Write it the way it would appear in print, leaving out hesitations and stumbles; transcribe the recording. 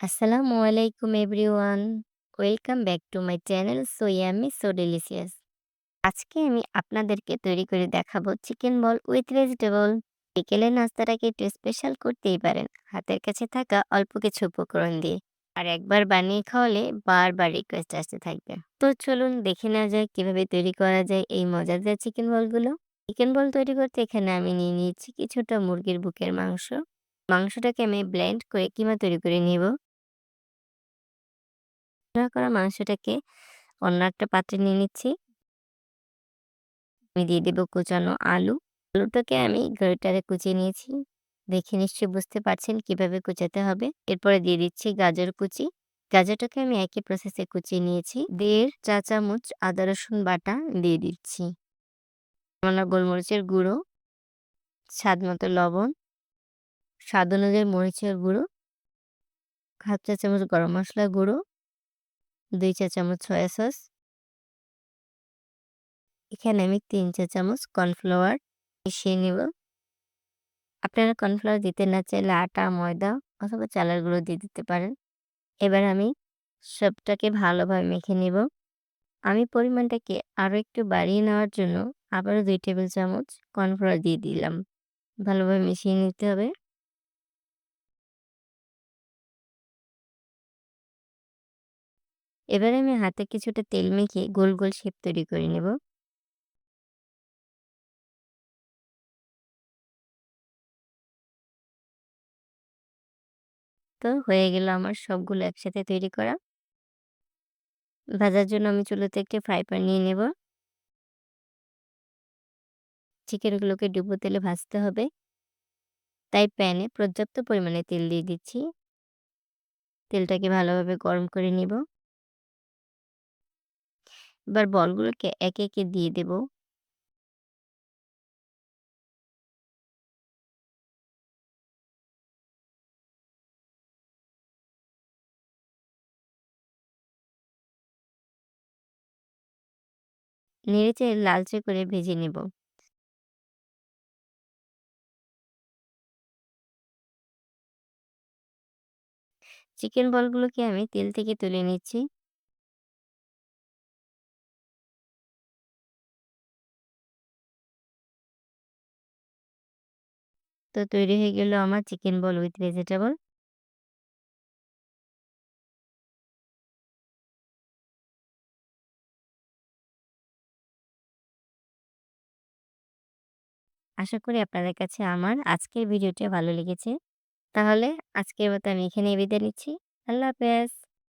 আসসালামু আলাইকুম everyone. Welcome back to my channel so yummy so delicious. আজকে আমি আপনাদেরকে তৈরি করে দেখাবো চিকেন বল উইথ ভেজিটেবল। বিকেলের নাস্তাটাকে একটু স্পেশাল করতেই পারেন হাতের কাছে থাকা অল্প কিছু উপকরণ দিয়ে। আর একবার বানিয়ে খাওয়ালে বারবার রিকোয়েস্ট আসতে থাকবে। তো চলুন দেখে নেওয়া যায় কিভাবে তৈরি করা যায় এই মজাদার চিকেন বলগুলো। চিকেন বল তৈরি করতে এখানে আমি নিয়ে নিয়েছি কিছুটা মুরগির বুকের মাংস। মাংসটাকে আমি ব্লেন্ড করে কিমা তৈরি করে নিব। রান্না করা মাংসটাকে অন্য একটা পাত্রে নিয়ে নিচ্ছি। আমি দিয়ে দেব কুচানো আলু। আলুটাকে আমি গ্রেটারে কুচিয়ে নিয়েছি। দেখে নিশ্চয়ই বুঝতে পারছেন কিভাবে কুচাতে হবে। এরপরে দিয়ে দিচ্ছি গাজর কুচি। গাজরটাকে আমি একই প্রসেসে কুচিয়ে নিয়েছি। ১.৫ চা চামচ আদা রসুন বাটা দিয়ে দিচ্ছি। সামান্য গোলমরিচের গুঁড়ো, স্বাদ মতো লবণ, স্বাদ অনুযায়ী মরিচের গুঁড়ো, ১/২ চা চামচ গরম মসলা গুঁড়ো, ২ চা চামচ সয়া সস। এখানে আমি ৩ চা চামচ কর্নফ্লাওয়ার মিশিয়ে নিব। আপনারা কর্নফ্লাওয়ার দিতে না চাইলে আটা, ময়দা অথবা চালের গুঁড়ো দিয়ে দিতে পারেন। এবার আমি সবটাকে ভালোভাবে মেখে নিব। আমি পরিমাণটাকে আরো একটু বাড়িয়ে নেওয়ার জন্য আবারও ২ টেবিল চামচ কর্নফ্লাওয়ার দিয়ে দিলাম। ভালোভাবে মিশিয়ে নিতে হবে। এবারে আমি হাতে কিছুটা তেল মেখে গোল, গোল শেপ তৈরি করে নেব। তো হয়ে গেল আমার সবগুলো একসাথে তৈরি করা। ভাজার জন্য আমি চুলাতে একটি ফ্রাই প্যান নিয়ে নেব। চিকেনগুলোকে ডুবো তেলে ভাজতে হবে। তাই প্যানে পর্যাপ্ত পরিমাণে তেল দিয়ে দিচ্ছি। তেলটাকে ভালোভাবে গরম করে নিব। এবার বলগুলোকে একে, একে দিয়ে দেব। নেড়েচেড়ে লালচে করে ভেজে নেব। চিকেন বলগুলোকে আমি তেল থেকে তুলে নিচ্ছি। তো তৈরি হয়ে গেল আমার চিকেন বল উইথ ভেজিটেবল। আশা করি আপনাদের কাছে আমার আজকের ভিডিওটা ভালো লেগেছে। তাহলে আজকের মতো আমি এখানেই বিদায় নিচ্ছি। আল্লাহ হাফেজ।